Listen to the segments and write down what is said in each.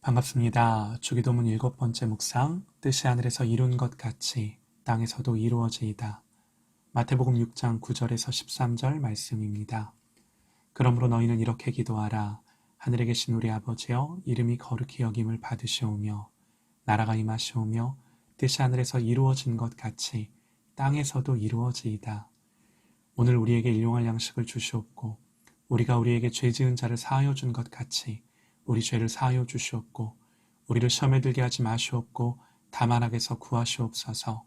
반갑습니다. 주기도문 7번째 묵상, 뜻이 하늘에서 이룬 것 같이 땅에서도 이루어지이다. 마태복음 6장 9절에서 13절 말씀입니다. 그러므로 너희는 이렇게 기도하라. 하늘에 계신 우리 아버지여, 이름이 거룩히 여김을 받으시오며 나라가 임하시오며 뜻이 하늘에서 이루어진 것 같이 땅에서도 이루어지이다. 오늘 우리에게 일용할 양식을 주시옵고 우리가 우리에게 죄 지은 자를 사하여 준 것 같이 우리 죄를 사하여 주시옵고 우리를 시험에 들게 하지 마시옵고 다만 악에서 구하시옵소서.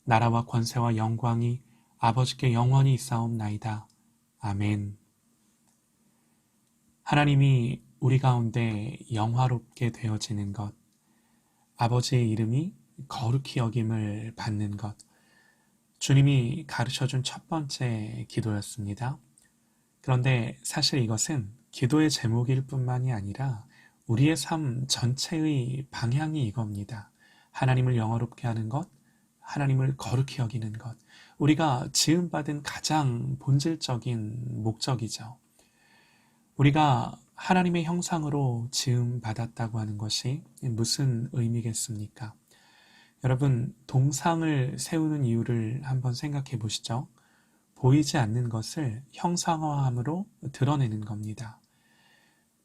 나라와 권세와 영광이 아버지께 영원히 있사옵나이다. 아멘. 하나님이 우리 가운데 영화롭게 되어지는 것, 아버지의 이름이 거룩히 여김을 받는 것, 주님이 가르쳐준 첫 번째 기도였습니다. 그런데 사실 이것은 기도의 제목일 뿐만이 아니라 우리의 삶 전체의 방향이 이겁니다. 하나님을 영화롭게 하는 것, 하나님을 거룩히 여기는 것, 우리가 지음받은 가장 본질적인 목적이죠. 우리가 하나님의 형상으로 지음받았다고 하는 것이 무슨 의미겠습니까? 여러분, 동상을 세우는 이유를 한번 생각해 보시죠. 보이지 않는 것을 형상화함으로 드러내는 겁니다.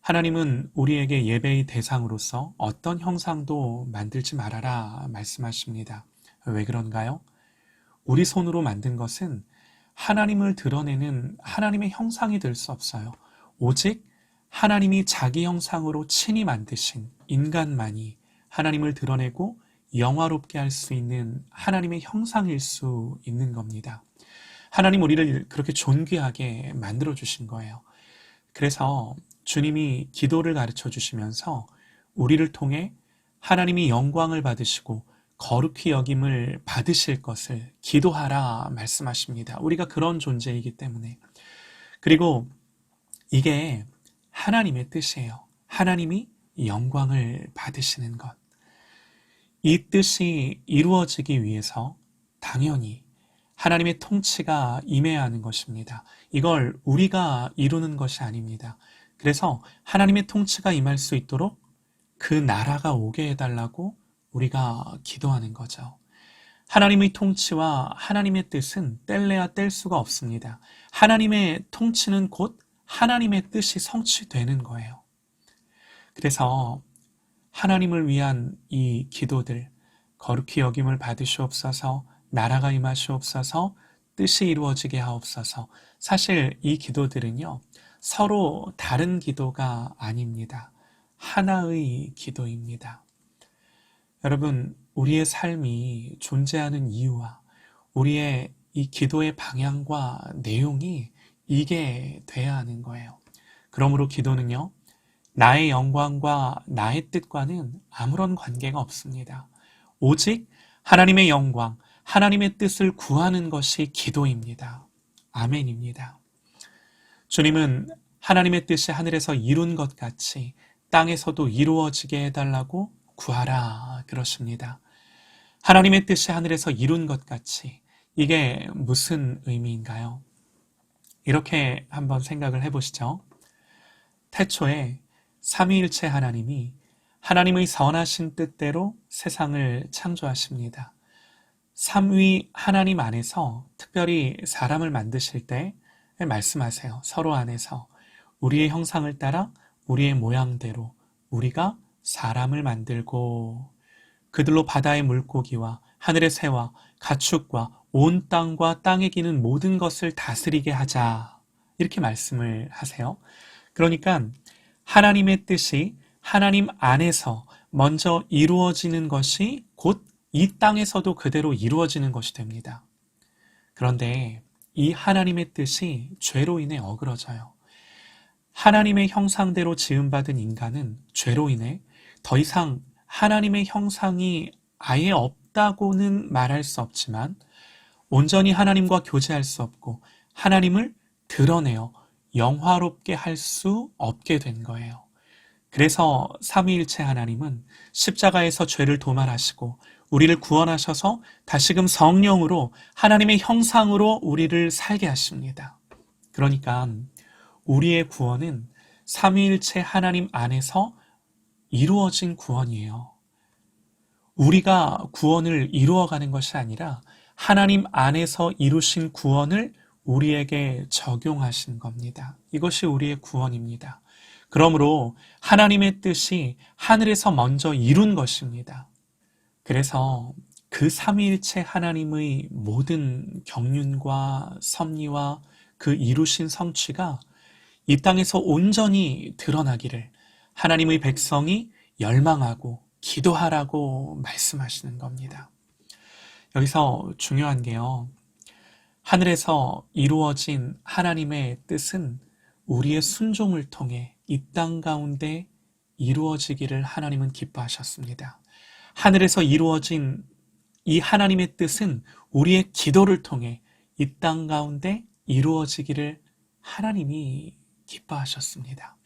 하나님은 우리에게 예배의 대상으로서 어떤 형상도 만들지 말아라 말씀하십니다. 왜 그런가요? 우리 손으로 만든 것은 하나님을 드러내는 하나님의 형상이 될 수 없어요. 오직 하나님이 자기 형상으로 친히 만드신 인간만이 하나님을 드러내고 영화롭게 할 수 있는 하나님의 형상일 수 있는 겁니다. 하나님 우리를 그렇게 존귀하게 만들어주신 거예요. 그래서 주님이 기도를 가르쳐 주시면서 우리를 통해 하나님이 영광을 받으시고 거룩히 여김을 받으실 것을 기도하라 말씀하십니다. 우리가 그런 존재이기 때문에. 그리고 이게 하나님의 뜻이에요. 하나님이 영광을 받으시는 것. 이 뜻이 이루어지기 위해서 당연히 하나님의 통치가 임해야 하는 것입니다. 이걸 우리가 이루는 것이 아닙니다. 그래서 하나님의 통치가 임할 수 있도록 그 나라가 오게 해달라고 우리가 기도하는 거죠. 하나님의 통치와 하나님의 뜻은 뗄래야 뗄 수가 없습니다. 하나님의 통치는 곧 하나님의 뜻이 성취되는 거예요. 그래서 하나님을 위한 이 기도들, 거룩히 여김을 받으시옵소서, 나라가 임하시옵소서, 뜻이 이루어지게 하옵소서. 사실 이 기도들은요, 서로 다른 기도가 아닙니다. 하나의 기도입니다. 여러분, 우리의 삶이 존재하는 이유와 우리의 이 기도의 방향과 내용이 이게 돼야 하는 거예요. 그러므로 기도는요, 나의 영광과 나의 뜻과는 아무런 관계가 없습니다. 오직 하나님의 영광, 하나님의 뜻을 구하는 것이 기도입니다. 아멘입니다. 주님은 하나님의 뜻이 하늘에서 이룬 것 같이 땅에서도 이루어지게 해달라고 구하라 그러십니다. 하나님의 뜻이 하늘에서 이룬 것 같이 이게 무슨 의미인가요? 이렇게 한번 생각을 해보시죠. 태초에 삼위일체 하나님이 하나님의 선하신 뜻대로 세상을 창조하십니다. 삼위 하나님 안에서 특별히 사람을 만드실 때 말씀하세요. 서로 안에서 우리의 형상을 따라 우리의 모양대로 우리가 사람을 만들고 그들로 바다의 물고기와 하늘의 새와 가축과 온 땅과 땅에 기는 모든 것을 다스리게 하자. 이렇게 말씀을 하세요. 그러니까 하나님의 뜻이 하나님 안에서 먼저 이루어지는 것이 곧 이 땅에서도 그대로 이루어지는 것이 됩니다. 그런데 이 하나님의 뜻이 죄로 인해 어그러져요. 하나님의 형상대로 지음받은 인간은 죄로 인해 더 이상 하나님의 형상이 아예 없다고는 말할 수 없지만 온전히 하나님과 교제할 수 없고 하나님을 드러내어 영화롭게 할 수 없게 된 거예요. 그래서 삼위일체 하나님은 십자가에서 죄를 도말하시고 우리를 구원하셔서 다시금 성령으로 하나님의 형상으로 우리를 살게 하십니다. 그러니까 우리의 구원은 삼위일체 하나님 안에서 이루어진 구원이에요. 우리가 구원을 이루어가는 것이 아니라 하나님 안에서 이루신 구원을 우리에게 적용하신 겁니다. 이것이 우리의 구원입니다. 그러므로 하나님의 뜻이 하늘에서 먼저 이룬 것입니다. 그래서 그 삼위일체 하나님의 모든 경륜과 섭리와 그 이루신 성취가 이 땅에서 온전히 드러나기를 하나님의 백성이 열망하고 기도하라고 말씀하시는 겁니다. 여기서 중요한 게요. 하늘에서 이루어진 하나님의 뜻은 우리의 순종을 통해 이 땅 가운데 이루어지기를 하나님은 기뻐하셨습니다. 하늘에서 이루어진 이 하나님의 뜻은 우리의 기도를 통해 이 땅 가운데 이루어지기를 하나님이 기뻐하셨습니다.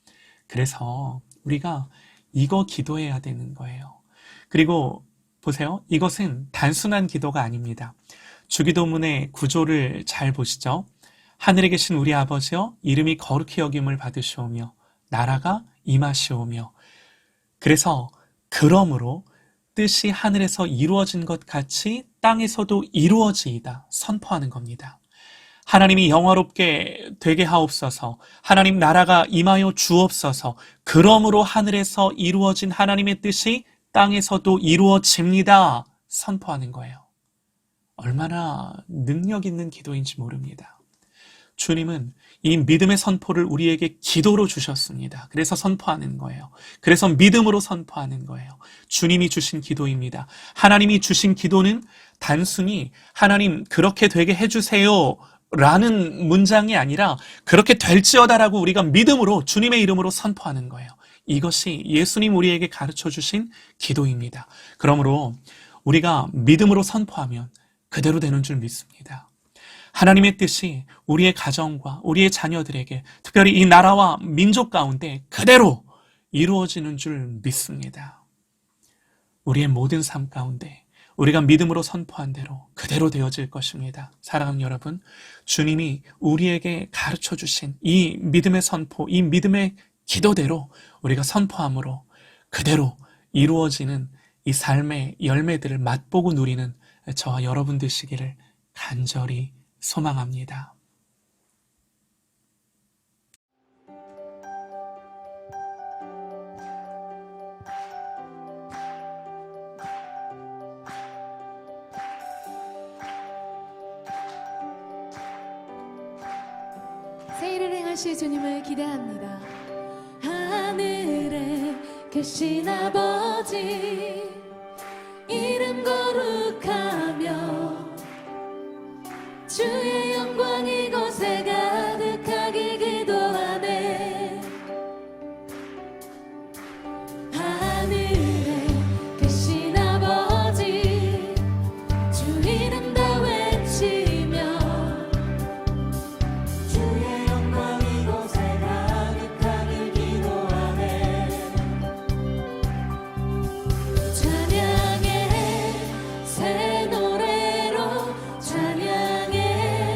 그래서 우리가 이거 기도해야 되는 거예요. 그리고 보세요. 이것은 단순한 기도가 아닙니다. 주기도문의 구조를 잘 보시죠. 하늘에 계신 우리 아버지여 이름이 거룩히 여김을 받으시오며 나라가 임하시오며 그래서 그러므로 뜻이 하늘에서 이루어진 것 같이 땅에서도 이루어지이다 선포하는 겁니다. 하나님이 영화롭게 되게 하옵소서. 하나님 나라가 임하여 주옵소서. 그러므로 하늘에서 이루어진 하나님의 뜻이 땅에서도 이루어집니다. 선포하는 거예요. 얼마나 능력 있는 기도인지 모릅니다. 주님은 이 믿음의 선포를 우리에게 기도로 주셨습니다. 그래서 선포하는 거예요. 그래서 믿음으로 선포하는 거예요. 주님이 주신 기도입니다. 하나님이 주신 기도는 단순히 하나님 그렇게 되게 해주세요 라는 문장이 아니라 그렇게 될지어다라고 우리가 믿음으로 주님의 이름으로 선포하는 거예요. 이것이 예수님 우리에게 가르쳐 주신 기도입니다. 그러므로 우리가 믿음으로 선포하면 그대로 되는 줄 믿습니다. 하나님의 뜻이 우리의 가정과 우리의 자녀들에게 특별히 이 나라와 민족 가운데 그대로 이루어지는 줄 믿습니다. 우리의 모든 삶 가운데 우리가 믿음으로 선포한 대로 그대로 되어질 것입니다. 사랑하는 여러분, 주님이 우리에게 가르쳐 주신 이 믿음의 선포, 이 믿음의 기도대로 우리가 선포함으로 그대로 이루어지는 이 삶의 열매들을 맛보고 누리는 저와 여러분 되시기를 간절히 소망합니다. 새 일을 행하실 주님을 기대합니다. 하늘에 계신 아버지 이름 거룩하며 주의 영광 이곳에 가득하길 기도하네. 하늘에 계신 아버지 주 이름 다 외치며 주의 영광 이곳에 가득하길 기도하네. 찬양해 새 노래로 찬양해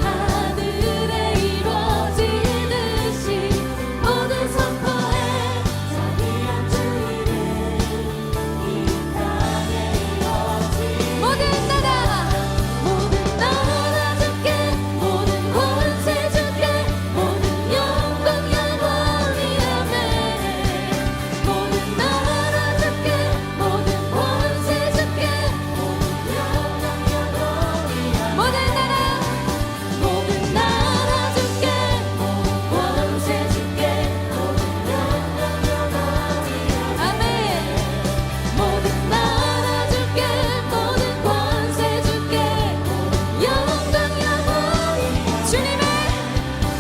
하늘에 이루어지듯이 모두 선포해 자비한 주 이름 이 땅에 이루어지리 모든 나라 주께 모든 권세 주께 모든 영광 영원히 아멘 모든 나라 주께 모든 권세 주께 모든 영광 영원히 아멘 모든 나라 주께 모든 권세 주께 모든 영광 영원히 아멘 모든 나라 주께 모든 권세 주께 모든 영광 영원히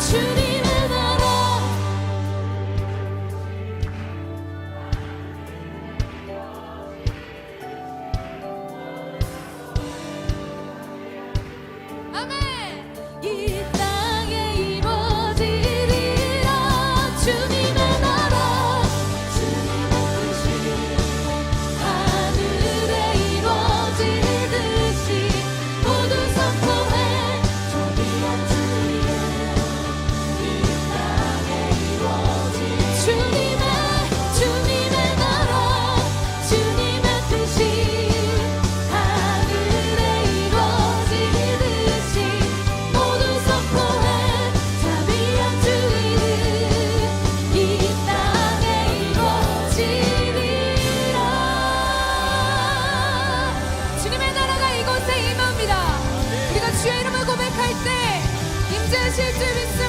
주님의 나라 아멘 이 땅에 이루어지리라 주님의 나라 주님의 뜻이 하늘에 이루어지듯이 모두 선포해 자비한 주 이름 이 땅에 이루어지리 주님의 나라 주님의 뜻이 하늘에 이루어지듯이 모두 선포해 자비한 주 이름 이 땅에 이루어지리라 주님의 나라가 이곳에 임합니다. 우리가 주의 이름을 고백할 때 임재하실 줄 믿습니다.